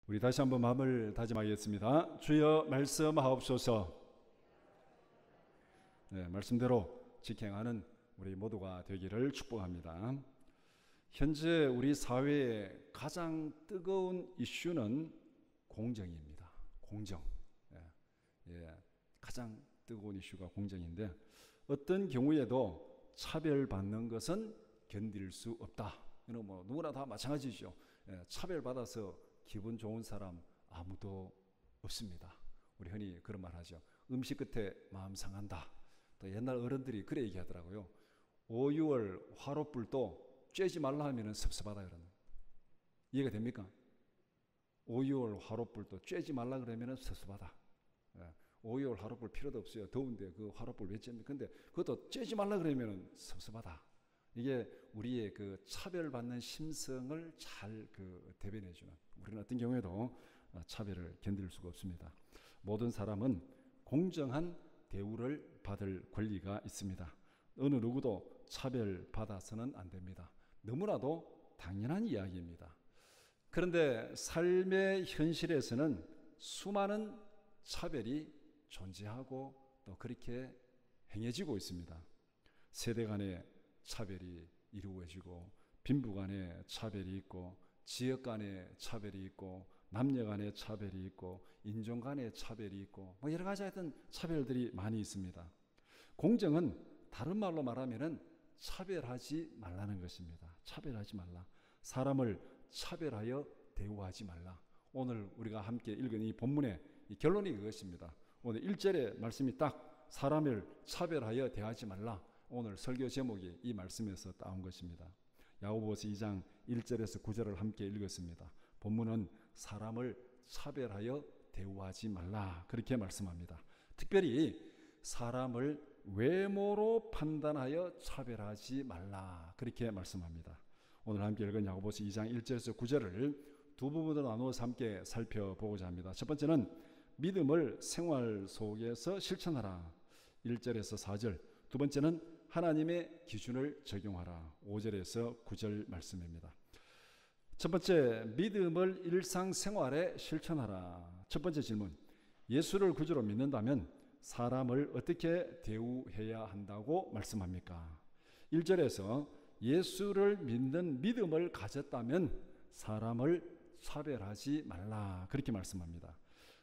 우리 다시 한번 마음을 다짐하겠습니다. 주여 말씀하옵소서. 네, 말씀대로 직행하는 우리 모두가 되기를 축복합니다. 현재 우리 사회의 가장 뜨거운 이슈는 공정입니다. 공정. 가장 뜨거운 이슈가 공정인데, 어떤 경우에도 차별받는 것은 견딜 수 없다. 이건 누구나 다 마찬가지죠. 차별받아서 기분 좋은 사람 아무도 없습니다. 우리 흔히 그런 말 하죠. 음식 끝에 마음 상한다. 또 옛날 어른들이 그래 얘기하더라고요. 5, 6월 화롯불도 쬐지 말라 하면 섭섭하다 그러는. 이해가 됩니까? 5, 6월 화롯불도 쬐지 말라 그러면 섭섭하다. 5, 6월 화롯불 필요도 없어요. 더운데 그 화롯불 왜 쬐입니까? 근데 그것도 쬐지 말라 그러면 섭섭하다. 이게 우리의 그 차별받는 심성을 잘 대변해주는, 우리는 어떤 경우에도 차별을 견딜 수가 없습니다. 모든 사람은 공정한 대우를 받을 권리가 있습니다. 어느 누구도 차별받아서는 안 됩니다. 너무나도 당연한 이야기입니다. 그런데 삶의 현실에서는 수많은 차별이 존재하고 또 그렇게 행해지고 있습니다. 세대 간의 차별이 이루어지고, 빈부 간의 차별이 있고, 지역 간의 차별이 있고, 남녀 간의 차별이 있고, 인종 간의 차별이 있고, 여러 가지 하여튼 차별들이 많이 있습니다. 공정은 다른 말로 말하면은 차별하지 말라는 것입니다. 차별하지 말라. 사람을 차별하여 대우하지 말라. 오늘 우리가 함께 읽은 이 본문의 이 결론이 그것입니다. 오늘 1절의 말씀이 딱 사람을 차별하여 대하지 말라. 오늘 설교 제목이 이 말씀에서 따온 것입니다. 야고보서 2장 1절에서 9절을 함께 읽었습니다. 본문은 사람을 차별하여 대우하지 말라 그렇게 말씀합니다. 특별히 사람을 외모로 판단하여 차별하지 말라 그렇게 말씀합니다. 오늘 함께 읽은 야고보서 2장 1절에서 9절을 두 부분으로 나누어서 함께 살펴보고자 합니다. 첫 번째는 믿음을 생활 속에서 실천하라 1절에서 4절, 두 번째는 하나님의 기준을 적용하라 5절에서 9절 말씀입니다. 첫 번째, 믿음을 일상생활에 실천하라. 첫 번째 질문, 예수를 구주로 믿는다면 사람을 어떻게 대우해야 한다고 말씀합니까? 1절에서 예수를 믿는 믿음을 가졌다면 사람을 차별하지 말라 그렇게 말씀합니다.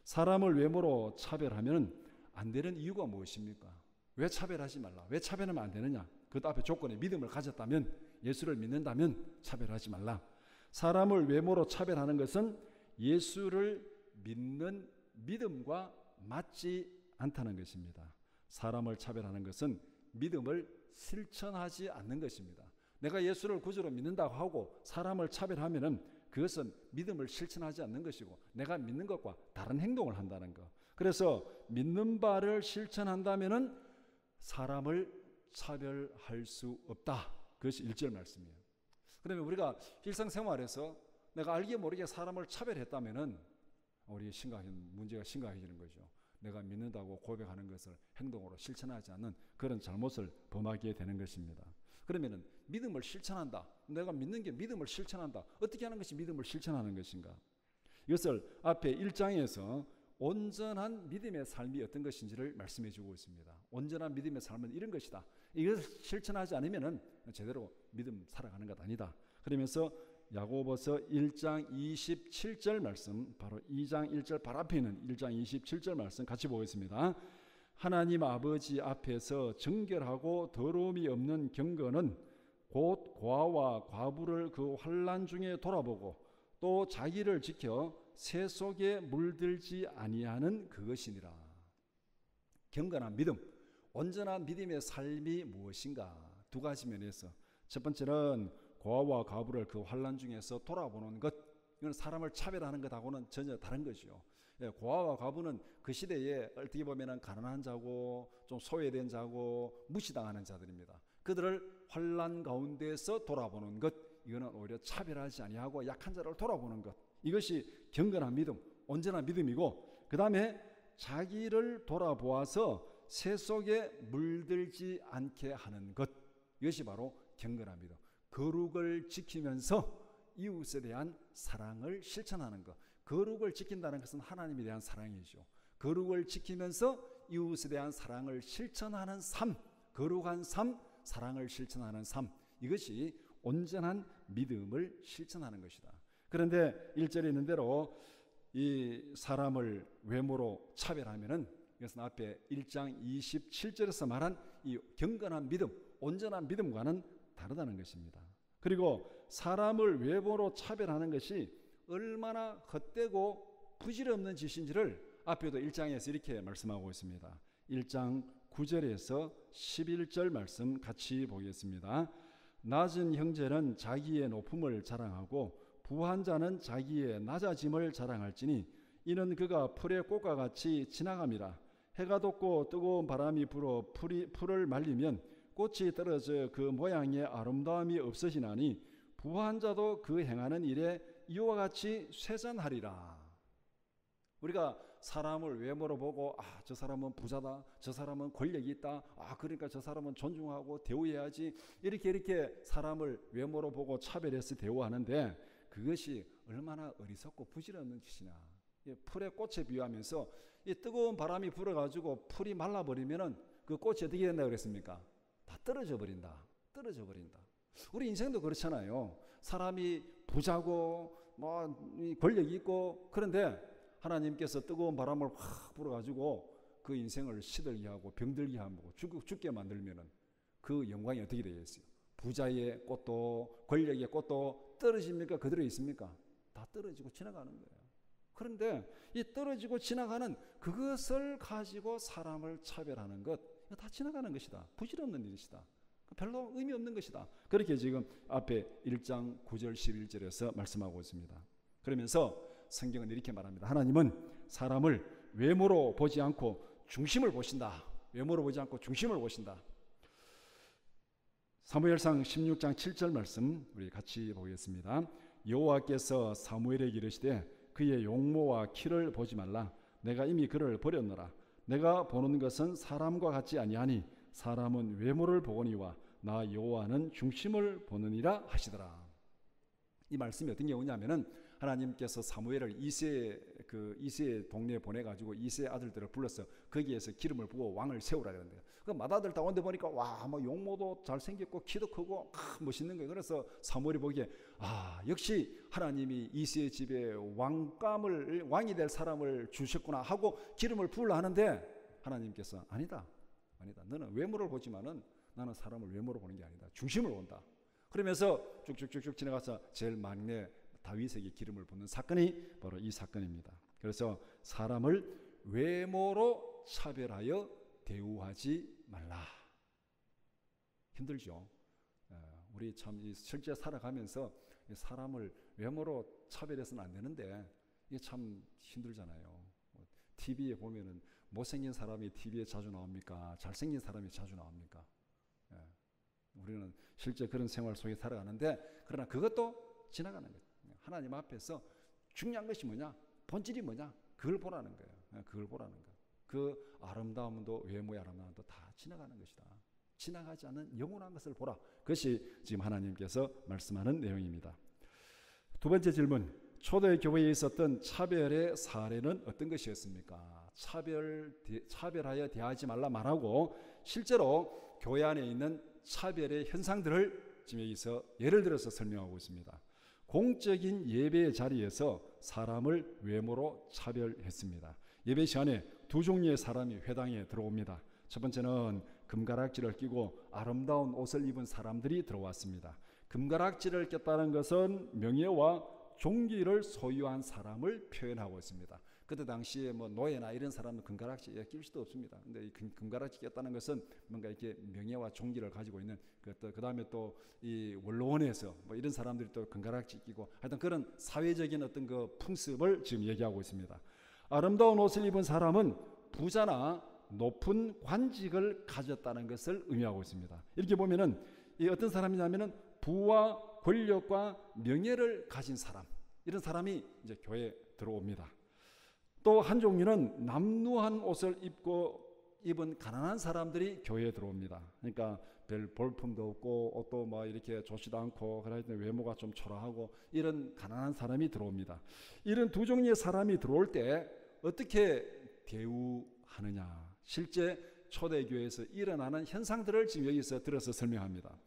사람을 외모로 차별하면 안 되는 이유가 무엇입니까? 왜 차별하지 말라? 왜 차별하면 안 되느냐? 그 앞에 조건에 믿음을 가졌다면, 예수를 믿는다면 차별하지 말라. 사람을 외모로 차별하는 것은 예수를 믿는 믿음과 맞지 않다는 것입니다. 사람을 차별하는 것은 믿음을 실천하지 않는 것입니다. 내가 예수를 구주로 믿는다고 하고 사람을 차별하면은 그것은 믿음을 실천하지 않는 것이고 내가 믿는 것과 다른 행동을 한다는 것. 그래서 믿는 바를 실천한다면은 사람을 차별할 수 없다. 그것이 1절 말씀이에요. 그러면 우리가 일상생활에서 내가 알게 모르게 사람을 차별했다면은 우리 문제가 심각해지는 거죠. 내가 믿는다고 고백하는 것을 행동으로 실천하지 않는 그런 잘못을 범하게 되는 것입니다. 그러면은 믿음을 실천한다. 내가 믿는 게 믿음을 실천한다. 어떻게 하는 것이 믿음을 실천하는 것인가? 이것을 앞에 1장에서 온전한 믿음의 삶이 어떤 것인지를 말씀해 주고 있습니다. 온전한 믿음의 삶은 이런 것이다. 이것을 실천하지 않으면은 제대로 믿음 살아가는 것 아니다. 그러면서 야고보서 1장 27절 말씀, 바로 2장 1절 바로 앞에 있는 1장 27절 말씀 같이 보겠습니다. 하나님 아버지 앞에서 정결하고 더러움이 없는 경건은 곧 고아와 과부를 그 환난 중에 돌아보고 또 자기를 지켜 새 속에 물들지 아니하는 그것이니라. 경건한 믿음, 온전한 믿음의 삶이 무엇인가? 두 가지 면에서, 첫 번째는 고아와 과부를 그 환난 중에서 돌아보는 것, 이건 사람을 차별하는 것하고는 전혀 다른 것이요. 고아와 과부는 그 시대에 어떻게 보면 가난한 자고 좀 소외된 자고 무시당하는 자들입니다. 그들을 환난 가운데서 돌아보는 것, 이거는 오히려 차별하지 아니하고 약한 자를 돌아보는 것, 이것이 경건한 믿음, 온전한 믿음이고, 그 다음에 자기를 돌아보아서 새 속에 물들지 않게 하는 것, 이것이 바로 경건한 믿음. 거룩을 지키면서 이웃에 대한 사랑을 실천하는 것, 거룩을 지킨다는 것은 하나님에 대한 사랑이죠. 거룩을 지키면서 이웃에 대한 사랑을 실천하는 삶, 거룩한 삶, 사랑을 실천하는 삶, 이것이 온전한 믿음을 실천하는 것이다. 그런데 1절에 있는 대로 이 사람을 외모로 차별하면은 이것은 앞에 1장 27절에서 말한 이 경건한 믿음, 온전한 믿음과는 다르다는 것입니다. 그리고 사람을 외모로 차별하는 것이 얼마나 헛되고 부질없는 짓인지를 앞에도 1장에서 이렇게 말씀하고 있습니다. 1장 9절에서 11절 말씀 같이 보겠습니다. 낮은 형제는 자기의 높음을 자랑하고 부한 자는 자기의 낮아짐을 자랑할지니 이는 그가 풀의 꽃과 같이 지나감이라. 해가 돋고 뜨거운 바람이 불어 풀을 말리면 꽃이 떨어져 그 모양의 아름다움이 없어지나니 부한 자도 그 행하는 일에 이와 같이 쇠잔하리라. 우리가 사람을 외모로 보고 저 사람은 부자다, 저 사람은 권력이 있다, 그러니까 저 사람은 존중하고 대우해야지, 이렇게 사람을 외모로 보고 차별해서 대우하는데 그것이 얼마나 어리석고 부질없는 짓이냐. 풀의 꽃에 비유하면서 이 뜨거운 바람이 불어가지고 풀이 말라버리면은 그 꽃이 어떻게 된다고 그랬습니까? 다 떨어져 버린다. 우리 인생도 그렇잖아요. 사람이 부자고 권력이 있고, 그런데 하나님께서 뜨거운 바람을 확 불어가지고 그 인생을 시들게 하고 병들게 하고 죽게 만들면은 그 영광이 어떻게 되겠어요? 부자의 꽃도 권력의 꽃도 떨어집니까? 그대로 있습니까? 다 떨어지고 지나가는 거예요. 그런데 이 떨어지고 지나가는 그것을 가지고 사람을 차별하는 것, 다 지나가는 것이다. 부질없는 일이다. 별로 의미 없는 것이다. 그렇게 지금 앞에 1장 9절 11절에서 말씀하고 있습니다. 그러면서 성경은 이렇게 말합니다. 하나님은 사람을 외모로 보지 않고 중심을 보신다. 외모로 보지 않고 중심을 보신다. 사무엘상 16장 7절 말씀 우리 같이 보겠습니다. 여호와께서 사무엘에게 이르시되 그의 용모와 키를 보지 말라. 내가 이미 그를 버렸노라. 내가 보는 것은 사람과 같지 아니하니 사람은 외모를 보거니와 나 여호와는 중심을 보느니라 하시더라. 이 말씀이 어떤 경우냐면은 하나님께서 사무엘을 이새의 동네에 보내가지고 이새의 아들들을 불러서 거기에서 기름을 부어 왕을 세우라 그랬는데요. 그 맏아들 다 온데 보니까 용모도 잘생겼고 키도 크고 멋있는 거예요. 그래서 사무엘이 보기에 역시 하나님이 이새의 집에 왕이 될 사람을 주셨구나 하고 기름을 부으려 하는데 하나님께서 아니다. 너는 외모를 보지만은 나는 사람을 외모로 보는 게 아니다. 중심을 본다. 그러면서 쭉쭉쭉쭉 지나가서 제일 막내 다윗에게 기름을 붓는 사건이 바로 이 사건입니다. 그래서 사람을 외모로 차별하여 대우하지 말라. 힘들죠. 우리 참 실제 살아가면서 사람을 외모로 차별해서는 안 되는데 이게 참 힘들잖아요. TV에 보면은 못생긴 사람이 TV에 자주 나옵니까? 잘생긴 사람이 자주 나옵니까? 우리는 실제 그런 생활 속에 살아가는데 그러나 그것도 지나가는 거예요. 하나님 앞에서 중요한 것이 뭐냐? 본질이 뭐냐? 그걸 보라는 거예요. 그걸 보라는 거. 그 아름다움도 외모의 아름다움도 다 지나가는 것이다. 지나가지 않는 영원한 것을 보라. 그것이 지금 하나님께서 말씀하는 내용입니다. 두 번째 질문. 초대 교회에 있었던 차별의 사례는 어떤 것이었습니까? 차별하여 대하지 말라 말하고 실제로 교회 안에 있는 차별의 현상들을 지금 여기서 예를 들어서 설명하고 있습니다. 공적인 예배 자리에서 사람을 외모로 차별했습니다. 예배 시간에 두 종류의 사람이 회당에 들어옵니다. 첫 번째는 금가락지를 끼고 아름다운 옷을 입은 사람들이 들어왔습니다. 금가락지를 꼈다는 것은 명예와 종기를 소유한 사람을 표현하고 있습니다. 그때 당시에 노예나 이런 사람은 금가락지에 낄 수도 없습니다. 근데 이 금가락지 꼈다는 것은 뭔가 이렇게 명예와 종기를 가지고 있는 그 다음에 또 이 원로원에서 이런 사람들이 또 금가락지 끼고 하여튼 그런 사회적인 어떤 그 풍습을 지금 얘기하고 있습니다. 아름다운 옷을 입은 사람은 부자나 높은 관직을 가졌다는 것을 의미하고 있습니다. 이렇게 보면은 이 어떤 사람이냐면은 부와 권력과 명예를 가진 사람, 이런 사람이 이제 교회에 들어옵니다. 또 한 종류는 남루한 옷을 입은 가난한 사람들이 교회에 들어옵니다. 그러니까 별 볼품도 없고 옷도 뭐 이렇게 좋지도 않고 그러니까 외모가 좀 초라하고 이런 가난한 사람이 들어옵니다. 이런 두 종류의 사람이 들어올 때 어떻게 대우하느냐, 실제 초대교회에서 일어나는 현상들을 지금 여기서 들어서 설명합니다.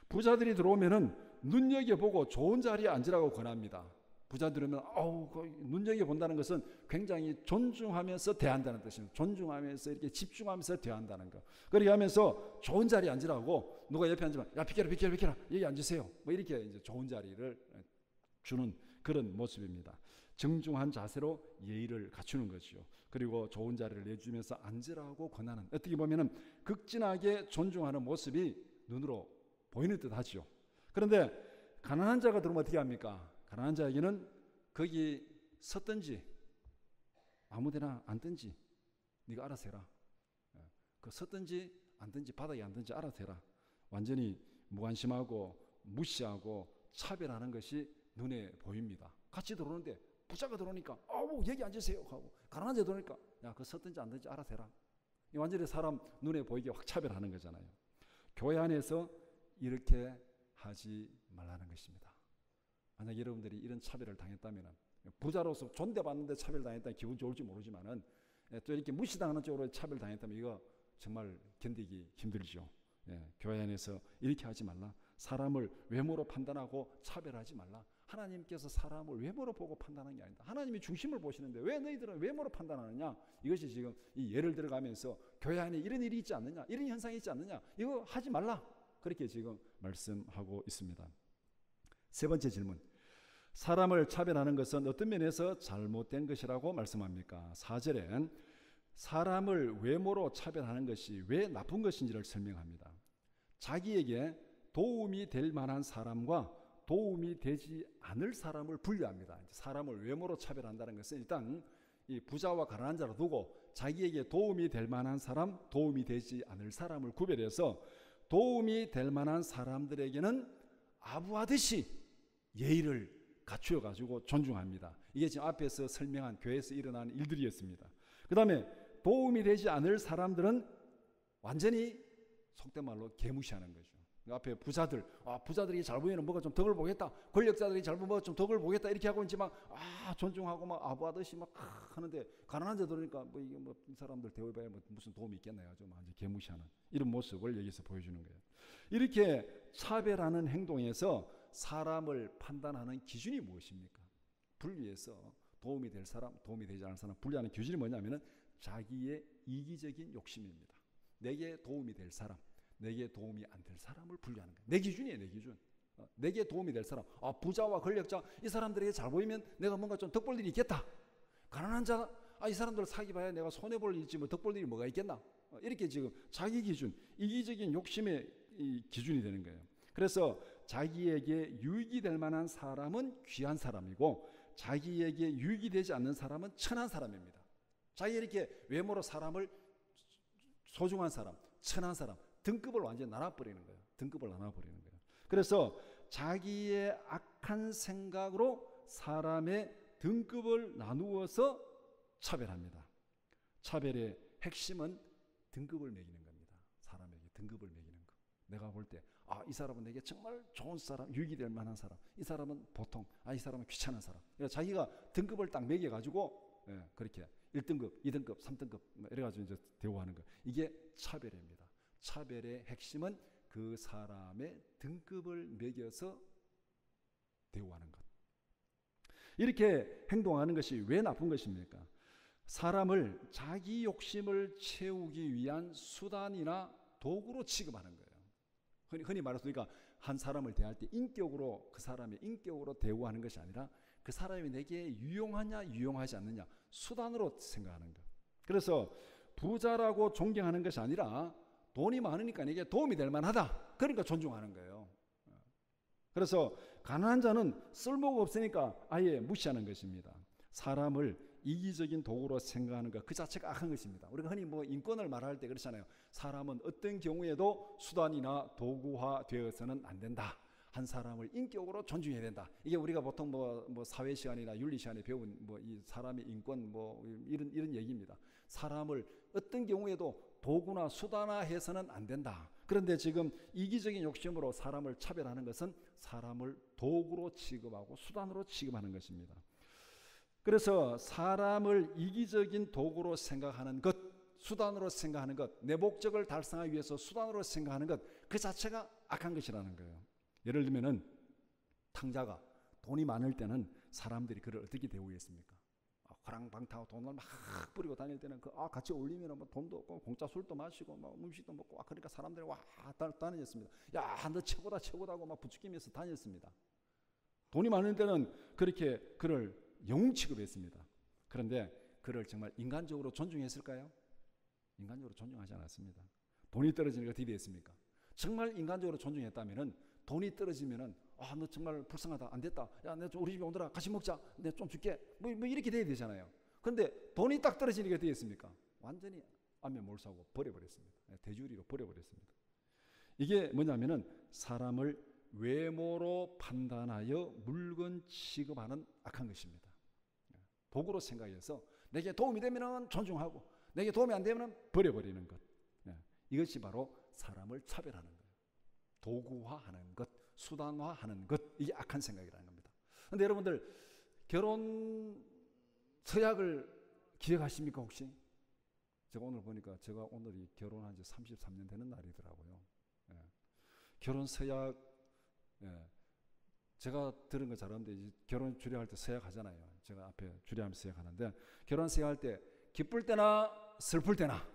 부자들이 들어오면은 눈여겨보고 좋은 자리에 앉으라고 권합니다. 부자들은 눈여겨본다는 것은 굉장히 존중하면서 대한다는 뜻입니다. 존중하면서 이렇게 집중하면서 대한다는 거. 그렇게 하면서 좋은 자리에 앉으라고, 누가 옆에 앉으면 야 비켜라 여기 앉으세요, 뭐 이렇게 이제 좋은 자리를 주는 그런 모습입니다. 정중한 자세로 예의를 갖추는 것이요. 그리고 좋은 자리를 내주면서 앉으라고 권하는, 어떻게 보면은 극진하게 존중하는 모습이 눈으로 보이는 듯하죠. 그런데 가난한 자가 들어오면 어떻게 합니까? 가난한 자에게는 거기 섰든지 아무데나 앉든지 네가 알아서 해라. 그 섰든지 앉든지 바닥에 앉든지 알아서 해라. 완전히 무관심하고 무시하고 차별하는 것이 눈에 보입니다. 같이 들어오는데 부자가 들어오니까 여기 앉으세요 하고, 가난한 자 들어오니까 야 그 섰든지 앉든지 알아서 해라. 완전히 사람 눈에 보이게 확 차별하는 거잖아요. 교회 안에서 이렇게 하지 말라는 것입니다. 만약 여러분들이 이런 차별을 당했다면, 부자로서 존대받는데 차별당했다면 기분 좋을지 모르지만은 또 이렇게 무시당하는 쪽으로 차별당했다면 이거 정말 견디기 힘들죠. 교회 안에서 이렇게 하지 말라. 사람을 외모로 판단하고 차별하지 말라. 하나님께서 사람을 외모로 보고 판단하는 게 아니다. 하나님이 중심을 보시는데 왜 너희들은 외모로 판단하느냐. 이것이 지금 이 예를 들어가면서 교회 안에 이런 일이 있지 않느냐, 이런 현상이 있지 않느냐, 이거 하지 말라. 그렇게 지금 말씀하고 있습니다. 세 번째 질문. 사람을 차별하는 것은 어떤 면에서 잘못된 것이라고 말씀합니까? 4절엔 사람을 외모로 차별하는 것이 왜 나쁜 것인지를 설명합니다. 자기에게 도움이 될 만한 사람과 도움이 되지 않을 사람을 분류합니다. 사람을 외모로 차별한다는 것은 일단 이 부자와 가난한 자로 두고 자기에게 도움이 될 만한 사람, 도움이 되지 않을 사람을 구별해서 도움이 될 만한 사람들에게는 아부하듯이 예의를 갖추어 가지고 존중합니다. 이게 지금 앞에서 설명한 교회에서 일어나는 일들이었습니다. 그 다음에 도움이 되지 않을 사람들은 완전히 속된 말로 개무시하는 거죠. 앞에 부자들, 부자들이 잘 보이면 뭐가 좀 덕을 보겠다, 권력자들이 잘 보면 좀 덕을 보겠다 이렇게 하고 있지만 존중하고 막 아부하듯이 막 하는데, 가난한 자 들으니까 뭐 이게 뭐 이 사람들 대우해봐야 뭐 무슨 도움이 있겠나요? 좀 완전 개무시하는 이런 모습을 여기서 보여주는 거예요. 이렇게 차별하는 행동에서 사람을 판단하는 기준이 무엇입니까? 분리해서 도움이 될 사람, 도움이 되지 않을 사람 분리하는 기준이 뭐냐면은 자기의 이기적인 욕심입니다. 내게 도움이 될 사람, 내게 도움이 안 될 사람을 분류하는 거예요. 내 기준이에요, 내 기준. 내게 도움이 될 사람, 부자와 권력자, 이 사람들에게 잘 보이면 내가 뭔가 좀 덕볼 일이 있겠다. 가난한 자, 이 사람들 사기 봐야 내가 손해볼 일이지 뭐 덕볼 일이 뭐가 있겠나. 이렇게 지금 자기 기준, 이기적인 욕심의 이 기준이 되는 거예요. 그래서 자기에게 유익이 될 만한 사람은 귀한 사람이고 자기에게 유익이 되지 않는 사람은 천한 사람입니다. 자기 이렇게 외모로 사람을 소중한 사람, 천한 사람, 등급을 완전히 나눠버리는 거예요. 등급을 나눠버리는 거예요. 그래서 자기의 악한 생각으로 사람의 등급을 나누어서 차별합니다. 차별의 핵심은 등급을 매기는 겁니다. 사람에게 등급을 매기는 거. 내가 볼 때 이 사람은 내게 정말 좋은 사람, 유익이 될 만한 사람, 이 사람은 보통, 이 사람은 귀찮은 사람. 그러니까 자기가 등급을 딱 매겨가지고 그렇게 1등급, 2등급, 3등급 이래가지고 이제 대우하는 거. 이게 차별입니다. 차별의 핵심은 그 사람의 등급을 매겨서 대우하는 것. 이렇게 행동하는 것이 왜 나쁜 것입니까? 사람을 자기 욕심을 채우기 위한 수단이나 도구로 취급하는 거예요. 흔히 말해서 그러니까 한 사람을 대할 때 인격으로, 그 사람의 인격으로 대우하는 것이 아니라 그 사람이 내게 유용하냐 유용하지 않느냐 수단으로 생각하는 것. 그래서 부자라고 존경하는 것이 아니라 돈이 많으니까 내게 도움이 될 만하다, 그러니까 존중하는 거예요. 그래서 가난한 자는 쓸모가 없으니까 아예 무시하는 것입니다. 사람을 이기적인 도구로 생각하는 것 그 자체가 악한 것입니다. 우리가 흔히 뭐 인권을 말할 때 그렇잖아요. 사람은 어떤 경우에도 수단이나 도구화 되어서는 안 된다. 한 사람을 인격으로 존중해야 된다. 이게 우리가 보통 뭐 사회 시간이나 윤리 시간에 배운 뭐 이 사람의 인권 뭐 이런 얘기입니다. 사람을 어떤 경우에도 도구나 수단화해서는 안 된다. 그런데 지금 이기적인 욕심으로 사람을 차별하는 것은 사람을 도구로 취급하고 수단으로 취급하는 것입니다. 그래서 사람을 이기적인 도구로 생각하는 것, 수단으로 생각하는 것, 내 목적을 달성하기 위해서 수단으로 생각하는 것, 그 자체가 악한 것이라는 거예요. 예를 들면은 탕자가 돈이 많을 때는 사람들이 그를 어떻게 대우했습니까? 화랑방탕하고 돈을 막 뿌리고 다닐 때는 같이 어울리면 뭐 돈도 없고 공짜 술도 마시고 막 음식도 먹고 그러니까 사람들이 와 다녔습니다. 야, 너 최고다고 막 부추기면서 다녔습니다. 돈이 많을 때는 그렇게 그를 영웅 취급했습니다. 그런데 그를 정말 인간적으로 존중했을까요? 인간적으로 존중하지 않았습니다. 돈이 떨어지니까 어떻게 됐습니까? 정말 인간적으로 존중했다면은 돈이 떨어지면은 너 정말 불쌍하다, 안 됐다, 야, 내 우리 집에 오더라, 같이 먹자, 내가 좀 줄게, 뭐 이렇게 돼야 되잖아요. 그런데 돈이 딱 떨어지니까 어떻게 됐습니까? 완전히 안면몰수하고 버려버렸습니다. 대주리로 버려버렸습니다. 이게 뭐냐면은 사람을 외모로 판단하여 물건 취급하는 악한 것입니다. 도구로 생각해서 내게 도움이 되면 존중하고 내게 도움이 안 되면 버려버리는 것. 이것이 바로 사람을 차별하는 거예요. 도구화하는 것, 수단화하는 것, 이게 악한 생각이라는 겁니다. 그런데 여러분들 결혼 서약을 기억하십니까 혹시? 제가 오늘 보니까 제가 오늘이 결혼한 지 33년 되는 날이더라고요. 결혼 서약, 제가 들은 거 잘하는데 결혼 주례할 때 서약하잖아요. 제가 앞에 주례하면서 서약하는데 결혼 서약할 때 기쁠 때나 슬플 때나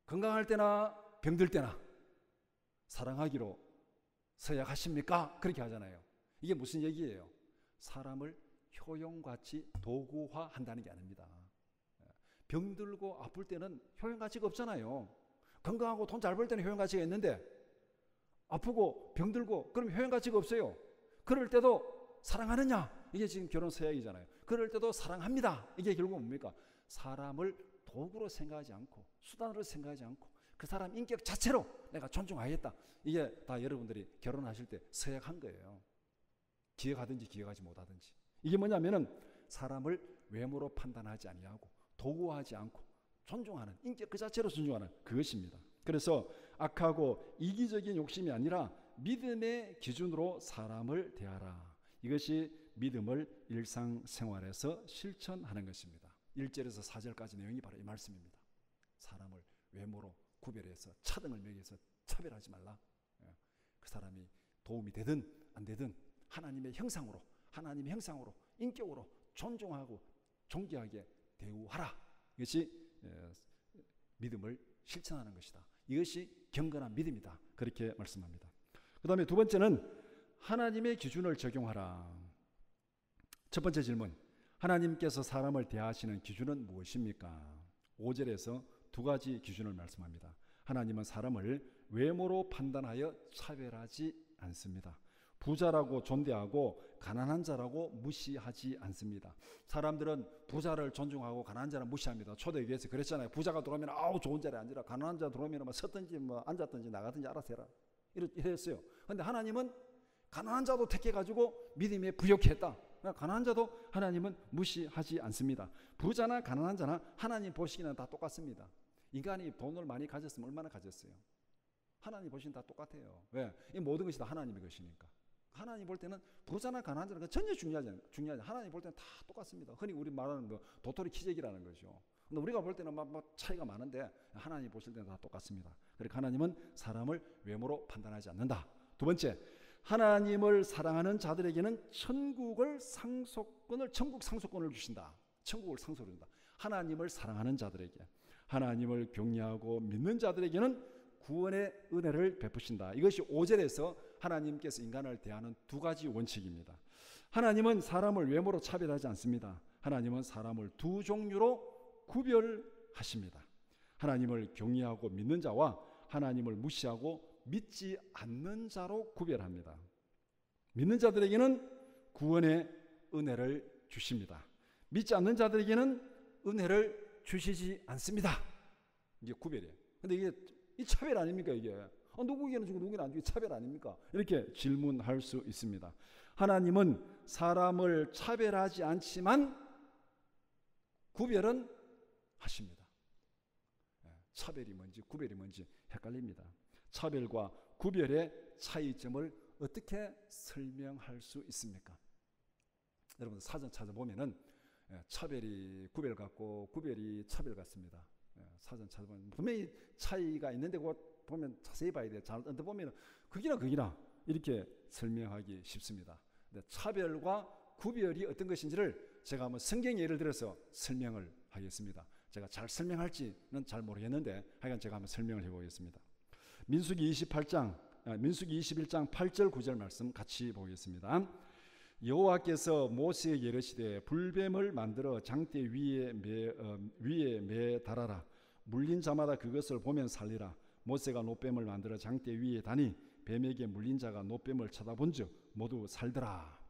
건강할 때나 병들 때나 사랑하기로 서약하십니까? 그렇게 하잖아요. 이게 무슨 얘기예요? 사람을 효용같이 도구화한다는 게 아닙니다. 병들고 아플 때는 효용가치가 없잖아요. 건강하고 돈 잘 벌 때는 효용가치가 있는데 아프고 병들고 그럼 효용가치가 없어요. 그럴 때도 사랑하느냐? 이게 지금 결혼 서약이잖아요. 그럴 때도 사랑합니다. 이게 결국 뭡니까? 사람을 도구로 생각하지 않고 수단으로 생각하지 않고 그 사람 인격 자체로 내가 존중하겠다. 이게 다 여러분들이 결혼하실 때 서약한 거예요. 기억하든지 기억하지 못하든지. 이게 뭐냐면은 사람을 외모로 판단하지 아니하고 도구화하지 않고 존중하는 인격 그 자체로 존중하는 그것입니다. 그래서 악하고 이기적인 욕심이 아니라 믿음의 기준으로 사람을 대하라. 이것이 믿음을 일상생활에서 실천하는 것입니다. 1절에서 4절까지 내용이 바로 이 말씀입니다. 사람을 외모로 구별해서 차등을 매겨서 차별하지 말라. 그 사람이 도움이 되든 안 되든 하나님의 형상으로 인격으로 존중하고 존귀하게 대우하라. 이것이 믿음을 실천하는 것이다. 이것이 경건한 믿음이다. 그렇게 말씀합니다. 그 다음에 두 번째는 하나님의 기준을 적용하라. 첫 번째 질문, 하나님께서 사람을 대하시는 기준은 무엇입니까? 5절에서 두 가지 기준을 말씀합니다. 하나님은 사람을 외모로 판단하여 차별하지 않습니다. 부자라고 존대하고 가난한 자라고 무시하지 않습니다. 사람들은 부자를 존중하고 가난한 자를 무시합니다. 초대교회에서 그랬잖아요. 부자가 들어오면 아우 좋은 자리에 앉으라. 가난한 자 들어오면 섰든지 앉았든지 나가든지 알아서 해라. 이랬어요. 그런데 하나님은 가난한 자도 택해가지고 믿음에 부욕했다. 가난한 자도 하나님은 무시하지 않습니다. 부자나 가난한 자나 하나님 보시기에는 다 똑같습니다. 인간이 돈을 많이 가졌으면 얼마나 가졌어요? 하나님 보시기엔 다 똑같아요. 왜? 이 모든 것이 다 하나님의 것이니까. 하나님 볼 때는 부자나 가난한 자는 전혀 중요하지 않아요. 하나님 볼 때는 다 똑같습니다. 흔히 우리 말하는 거 도토리 키재기라는 거죠. 근데 우리가 볼 때는 막 차이가 많은데 하나님 보실 때는 다 똑같습니다. 그러니까 하나님은 사람을 외모로 판단하지 않는다. 두 번째, 하나님을 사랑하는 자들에게는 천국 상속권을 주신다. 천국을 상속을 준다. 하나님을 사랑하는 자들에게, 하나님을 경외하고 믿는 자들에게는 구원의 은혜를 베푸신다. 이것이 5절에서 하나님께서 인간을 대하는 두 가지 원칙입니다. 하나님은 사람을 외모로 차별하지 않습니다. 하나님은 사람을 두 종류로 구별하십니다. 하나님을 경외하고 믿는 자와 하나님을 무시하고 믿지 않는 자로 구별합니다. 믿는 자들에게는 구원의 은혜를 주십니다. 믿지 않는 자들에게는 은혜를 주시지 않습니다. 이게 구별이에요. 근데 이게 이 차별 아닙니까 이게? 누구에게는 주고 누구에게는 안 주고 차별 아닙니까? 이렇게 질문할 수 있습니다. 하나님은 사람을 차별하지 않지만 구별은 하십니다. 차별이 뭔지 구별이 뭔지 헷갈립니다. 차별과 구별의 차이점을 어떻게 설명할 수 있습니까? 여러분 사전 찾아보면은 차별이 구별 같고 구별이 차별 같습니다. 사전 찾아보면 분명히 차이가 있는데 그거 보면 자세히 봐야 돼요. 잘 보면 극이나 이렇게 설명하기 쉽습니다. 차별과 구별이 어떤 것인지를 제가 한번 성경 예를 들어서 설명을 하겠습니다. 제가 잘 설명할지는 잘 모르겠는데 하여간 제가 한번 설명을 해보겠습니다. 민수기 21장 8절 9절 말씀 같이 보겠습니다. 여호와께서 모세에게 이르시되 불뱀을 만들어 장대 위에 매 달아라. 물린 자마다 그것을 보면 살리라. 모세가 노뱀을 만들어 장대 위에 다니 뱀에게 물린 자가 노뱀을 쳐다본즉 모두 살더라.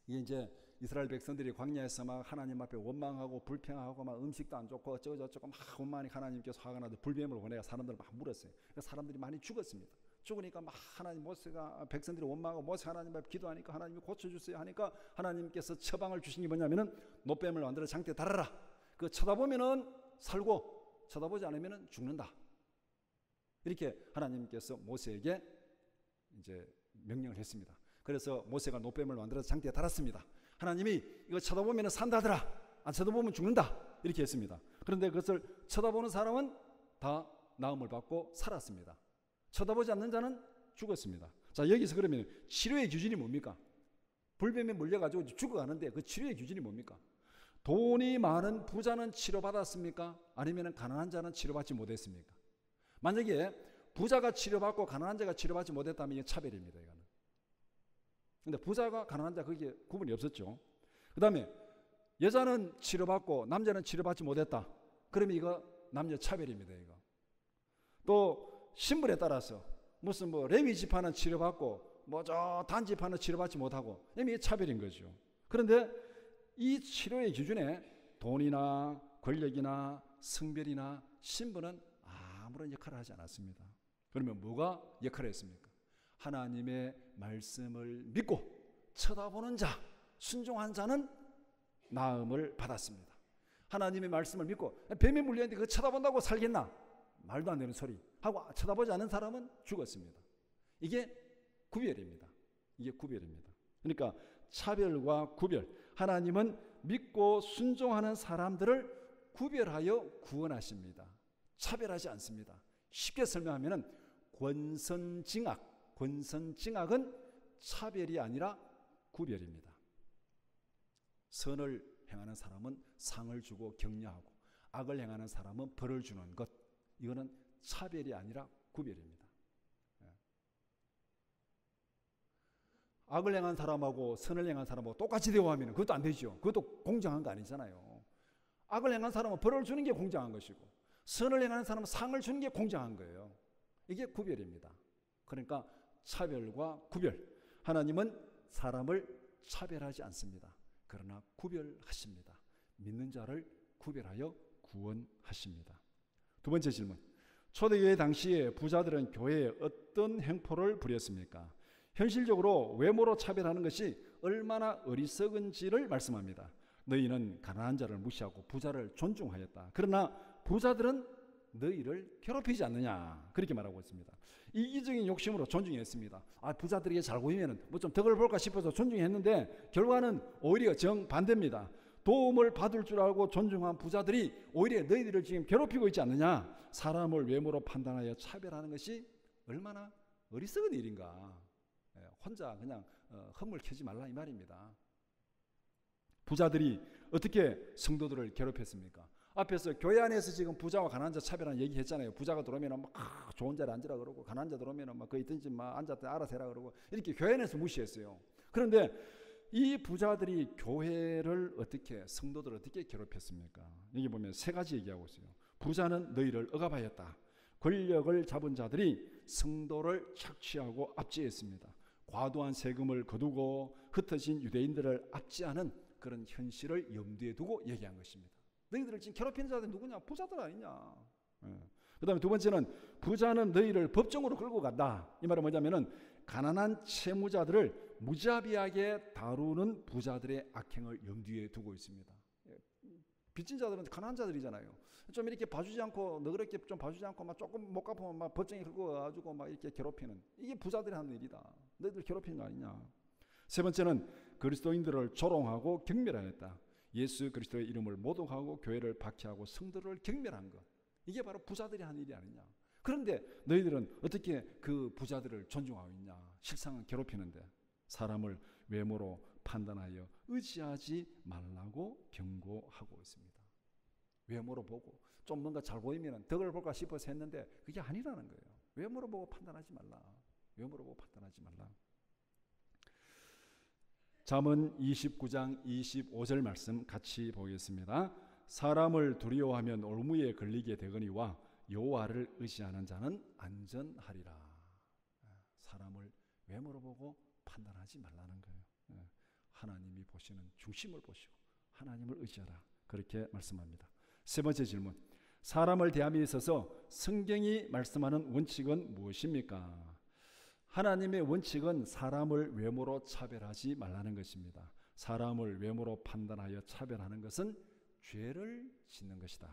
이게 이제 이스라엘 백성들이 광야에서 막 하나님 앞에 원망하고 불평하고 막 음식도 안 좋고 어쩌고저쩌고 막 원망이 하나님께서 화가 나서 불뱀을 보내가 사람들을 막 물었어요. 그래서 사람들이 많이 죽었습니다. 죽으니까 막 하나님 모세가 백성들이 원망하고 모세 하나님 앞에 기도하니까 하나님이 고쳐주세요 하니까 하나님께서 처방을 주신 게 뭐냐면은 노뱀을 만들어 장대에 달아라. 그 쳐다보면은 살고 쳐다보지 않으면은 죽는다. 이렇게 하나님께서 모세에게 이제 명령을 했습니다. 그래서 모세가 노뱀을 만들어서 장대에 달았습니다. 하나님이 이거 쳐다보면 산다더라. 안 쳐다보면 죽는다. 이렇게 했습니다. 그런데 그것을 쳐다보는 사람은 다 나음을 받고 살았습니다. 쳐다보지 않는 자는 죽었습니다. 자, 여기서 그러면 치료의 기준이 뭡니까? 불뱀에 물려가지고 죽어가는데 그 치료의 기준이 뭡니까? 돈이 많은 부자는 치료받았습니까? 아니면 가난한 자는 치료받지 못했습니까? 만약에 부자가 치료받고 가난한 자가 치료받지 못했다면 이게 차별입니다. 이거는. 근데 부자가 가난한 자 그게 구분이 없었죠. 그 다음에 여자는 치료받고 남자는 치료받지 못했다. 그러면 이거 남녀 차별입니다. 이거. 또 신분에 따라서 무슨 뭐 레위 지파는 치료받고 뭐 저 단 지파는 치료받지 못하고 이게 차별인 거죠. 그런데 이 치료의 기준에 돈이나 권력이나 성별이나 신분은 아무런 역할을 하지 않았습니다. 그러면 뭐가 역할을 했습니까? 하나님의 말씀을 믿고 쳐다보는 자, 순종한 자는 나음을 받았습니다. 하나님의 말씀을 믿고 뱀에 물렸는데 그거 쳐다본다고 살겠나? 말도 안 되는 소리 하고 쳐다보지 않는 사람은 죽었습니다. 이게 구별입니다. 이게 구별입니다. 그러니까 차별과 구별. 하나님은 믿고 순종하는 사람들을 구별하여 구원하십니다. 차별하지 않습니다. 쉽게 설명하면 권선징악. 권선징악은 차별이 아니라 구별입니다. 선을 행하는 사람은 상을 주고 격려하고 악을 행하는 사람은 벌을 주는 것. 이거는 차별이 아니라 구별입니다. 악을 행한 사람하고 선을 행한 사람하고 똑같이 대우하면 그것도 안 되죠. 그것도 공정한 거 아니잖아요. 악을 행한 사람은 벌을 주는 게 공정한 것이고 선을 행하는 사람은 상을 주는 게 공정한 거예요. 이게 구별입니다. 그러니까 차별과 구별. 하나님은 사람을 차별하지 않습니다. 그러나 구별하십니다. 믿는 자를 구별하여 구원하십니다. 두 번째 질문. 초대교회 당시에 부자들은 교회에 어떤 행포를 부렸습니까? 현실적으로 외모로 차별하는 것이 얼마나 어리석은지를 말씀합니다. 너희는 가난한 자를 무시하고 부자를 존중하였다. 그러나 부자들은 너희를 괴롭히지 않느냐. 그렇게 말하고 있습니다. 이기적인 욕심으로 존중했습니다. 부자들에게 잘 보이면 뭐 좀 덕을 볼까 싶어서 존중했는데 결과는 오히려 정반대입니다. 도움을 받을 줄 알고 존중한 부자들이 오히려 너희들을 지금 괴롭히고 있지 않느냐. 사람을 외모로 판단하여 차별하는 것이 얼마나 어리석은 일인가. 혼자 그냥 헛물 켜지 말라 이 말입니다. 부자들이 어떻게 성도들을 괴롭혔습니까? 앞에서 교회 안에서 지금 부자와 가난한 자 차별한 얘기 했잖아요. 부자가 들어오면 막 좋은 자리에 앉으라 그러고 가난한 자 들어오면 막 거기 있든지 막 앉았다 알아서 해라 그러고 이렇게 교회 안에서 무시했어요. 그런데 이 부자들이 교회를 어떻게 성도들을 어떻게 괴롭혔습니까? 여기 보면 세 가지 얘기하고 있어요. 부자는 너희를 억압하였다. 권력을 잡은 자들이 성도를 착취하고 압제했습니다. 과도한 세금을 거두고 흩어진 유대인들을 압제하는 그런 현실을 염두에 두고 얘기한 것입니다. 너희들을 지금 괴롭히는 자들이 누구냐? 부자들 아니냐. 그 다음에 두 번째는 부자는 너희를 법정으로 끌고 간다. 이 말은 뭐냐면은 가난한 채무자들을 무자비하게 다루는 부자들의 악행을 염두에 두고 있습니다. 빚진 자들은 가난한 자들이잖아요. 좀 이렇게 봐주지 않고, 너그럽게 좀 봐주지 않고, 막 조금 못 갚으면 막 법정에 긁어가지고 막 이렇게 괴롭히는, 이게 부자들이 하는 일이다. 너희들 괴롭히는 거 아니냐. 세 번째는 그리스도인들을 조롱하고 경멸하였다. 예수 그리스도의 이름을 모독하고 교회를 박해하고 성도를 경멸한 것. 이게 바로 부자들이 하는 일이 아니냐. 그런데 너희들은 어떻게 그 부자들을 존중하고 있냐. 실상은 괴롭히는데. 사람을 외모로 판단하여 의지하지 말라고 경고하고 있습니다. 외모로 보고 좀 뭔가 잘 보이면 덕을 볼까 싶어서 했는데 그게 아니라는 거예요. 외모로 보고 판단하지 말라. 외모로 보고 판단하지 말라. 잠언 29장 25절 말씀 같이 보겠습니다. 사람을 두려워하면 올무에 걸리게 되거니와 여호와를 의지하는 자는 안전하리라. 사람을 외모로 보고 판단하지 말라는 거예요. 하나님이 보시는 중심을 보시고 하나님을 의지하라. 그렇게 말씀합니다. 세 번째 질문. 사람을 대함에 있어서 성경이 말씀하는 원칙은 무엇입니까? 하나님의 원칙은 사람을 외모로 차별하지 말라는 것입니다. 사람을 외모로 판단하여 차별하는 것은 죄를 짓는 것이다.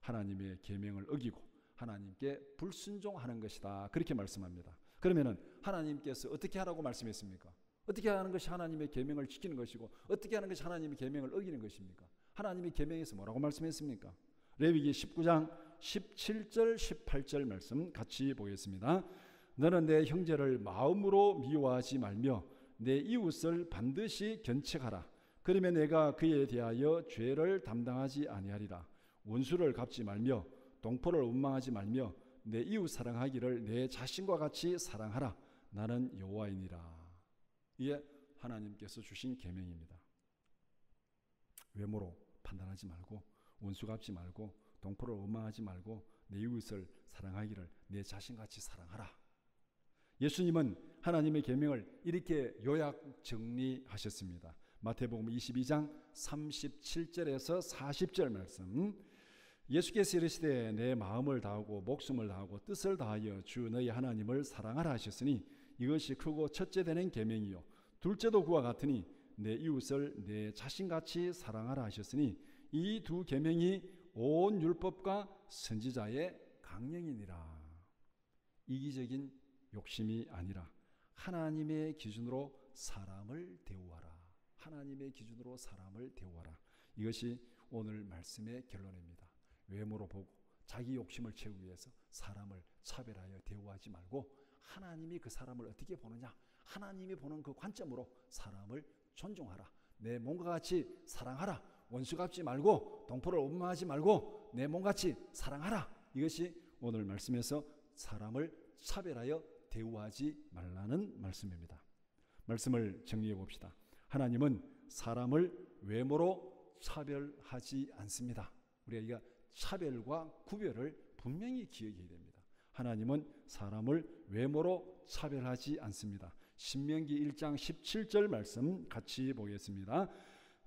하나님의 계명을 어기고 하나님께 불순종하는 것이다. 그렇게 말씀합니다. 그러면은 하나님께서 어떻게 하라고 말씀했습니까? 어떻게 하는 것이 하나님의 계명을 지키는 것이고 어떻게 하는 것이 하나님의 계명을 어기는 것입니까? 하나님의 계명에서 뭐라고 말씀했습니까? 레위기 19장 17절 18절 말씀 같이 보겠습니다. 너는 내 형제를 마음으로 미워하지 말며 내 이웃을 반드시 견책하라. 그러면 내가 그에 대하여 죄를 담당하지 아니하리라. 원수를 갚지 말며 동포를 원망하지 말며 내 이웃 사랑하기를 내 자신과 같이 사랑하라. 나는 여호와이니라. 이게 하나님께서 주신 계명입니다. 외모로 판단하지 말고 원수 갚지 말고 동포를 원망하지 말고 내 이웃을 사랑하기를 내 자신같이 사랑하라. 예수님은 하나님의 계명을 이렇게 요약 정리하셨습니다. 마태복음 22장 37절에서 40절 말씀. 예수께서 이르시되 내 마음을 다하고 목숨을 다하고 뜻을 다하여 주 너희 하나님을 사랑하라 하셨으니 이것이 크고 첫째 되는 계명이요 둘째도 그와 같으니 내 이웃을 내 자신같이 사랑하라 하셨으니 이 두 계명이 온 율법과 선지자의 강령이니라. 이기적인 욕심이 아니라 하나님의 기준으로 사람을 대우하라. 하나님의 기준으로 사람을 대우하라. 이것이 오늘 말씀의 결론입니다. 외모로 보고 자기 욕심을 채우기 위해서 사람을 차별하여 대우하지 말고 하나님이 그 사람을 어떻게 보느냐, 하나님이 보는 그 관점으로 사람을 존중하라. 내 몸과 같이 사랑하라. 원수 갚지 말고 동포를 원망하지 말고 내 몸같이 사랑하라. 이것이 오늘 말씀에서 사람을 차별하여 대우하지 말라는 말씀입니다. 말씀을 정리해 봅시다. 하나님은 사람을 외모로 차별하지 않습니다. 우리가 차별과 구별을 분명히 기억해야 됩니다. 하나님은 사람을 외모로 차별하지 않습니다. 신명기 1장 17절 말씀 같이 보겠습니다.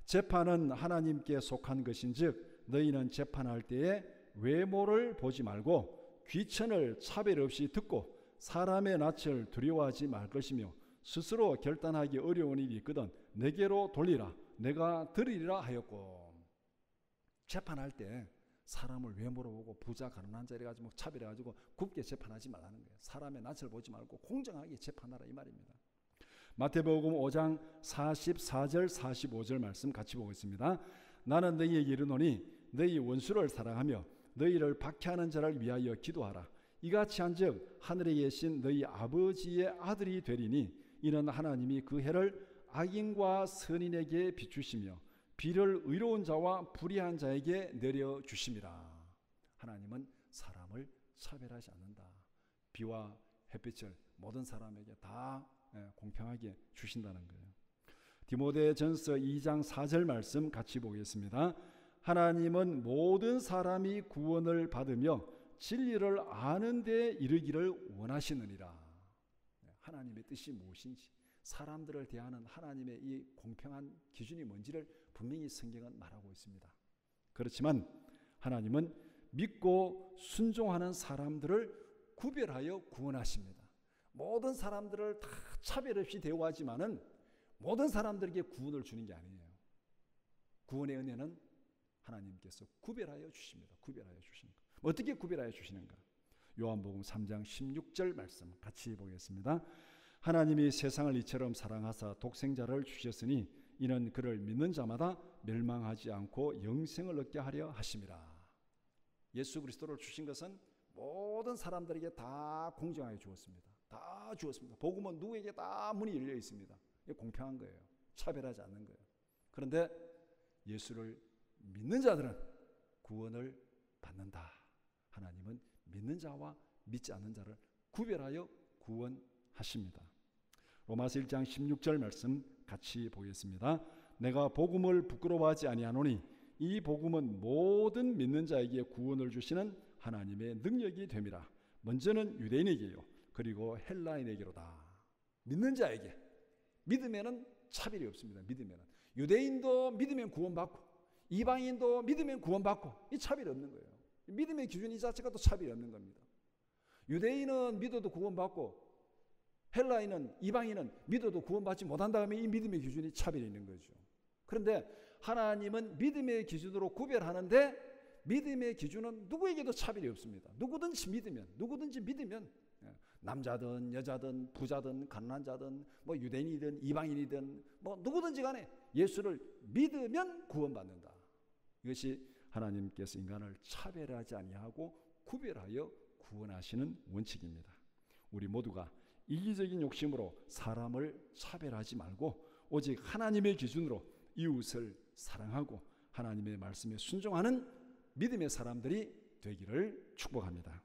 재판은 하나님께 속한 것인즉 너희는 재판할 때에 외모를 보지 말고 귀천을 차별 없이 듣고 사람의 낯을 두려워하지 말 것이며 스스로 결단하기 어려운 일이 있거든 내게로 돌리라. 내가 들으리라 하였고. 재판할 때 사람을 외모로 보고 부자 가난한 자리 가지고 차별해가지고 굽게 재판하지 말라는 거예요. 사람의 낯을 보지 말고 공정하게 재판하라 이 말입니다. 마태복음 5장 44절 45절 말씀 같이 보겠습니다. 나는 너희에게 이르노니 너희 원수를 사랑하며 너희를 박해하는 자를 위하여 기도하라. 이같이 한즉 하늘에 계신 너희 아버지의 아들이 되리니 이는 하나님이 그 해를 악인과 선인에게 비추시며 비를 의로운 자와 불의한 자에게 내려주심이라. 하나님은 사람을 차별하지 않는다. 비와 햇빛을 모든 사람에게 다 공평하게 주신다는 거예요. 디모데전서 2장 4절 말씀 같이 보겠습니다. 하나님은 모든 사람이 구원을 받으며 진리를 아는 데 이르기를 원하시느니라. 하나님의 뜻이 무엇인지 사람들을 대하는 하나님의 이 공평한 기준이 뭔지를 분명히 성경은 말하고 있습니다. 그렇지만 하나님은 믿고 순종하는 사람들을 구별하여 구원하십니다. 모든 사람들을 다 차별 없이 대우하지만은 모든 사람들에게 구원을 주는 게 아니에요. 구원의 은혜는 하나님께서 구별하여 주십니다. 구별하여 주시는 것. 어떻게 구별하여 주시는가? 요한복음 3장 16절 말씀 같이 보겠습니다. 하나님이 세상을 이처럼 사랑하사 독생자를 주셨으니 이는 그를 믿는 자마다 멸망하지 않고 영생을 얻게 하려 하심이라. 예수 그리스도를 주신 것은 모든 사람들에게 다 공정하게 주었습니다. 다 주었습니다. 복음은 누구에게 다 문이 열려 있습니다. 이게 공평한 거예요. 차별하지 않는 거예요. 그런데 예수를 믿는 자들은 구원을 받는다. 하나님은 믿는 자와 믿지 않는 자를 구별하여 구원하십니다. 로마서 1장 16절 말씀 같이 보겠습니다. 내가 복음을 부끄러워하지 아니하노니 이 복음은 모든 믿는 자에게 구원을 주시는 하나님의 능력이 됨이라. 먼저는 유대인에게요, 그리고 헬라인에게로다. 믿는 자에게. 믿으면은 차별이 없습니다. 믿으면은 유대인도 믿으면 구원받고 이방인도 믿으면 구원받고, 이 차별이 없는 거예요. 믿음의 기준 이 자체가 또 차별이 없는 겁니다. 유대인은 믿어도 구원받고 헬라인은, 이방인은 믿어도 구원받지 못한다 하면 이 믿음의 기준이 차별이 있는 거죠. 그런데 하나님은 믿음의 기준으로 구별하는데 믿음의 기준은 누구에게도 차별이 없습니다. 누구든지 믿으면 남자든 여자든 부자든 가난한 자든 뭐 유대인이든 이방인이든 뭐 누구든지 간에 예수를 믿으면 구원받는다. 이것이 하나님께서 인간을 차별하지 아니하고 구별하여 구원하시는 원칙입니다. 우리 모두가 이기적인 욕심으로 사람을 차별하지 말고 오직 하나님의 기준으로 이웃을 사랑하고 하나님의 말씀에 순종하는 믿음의 사람들이 되기를 축복합니다.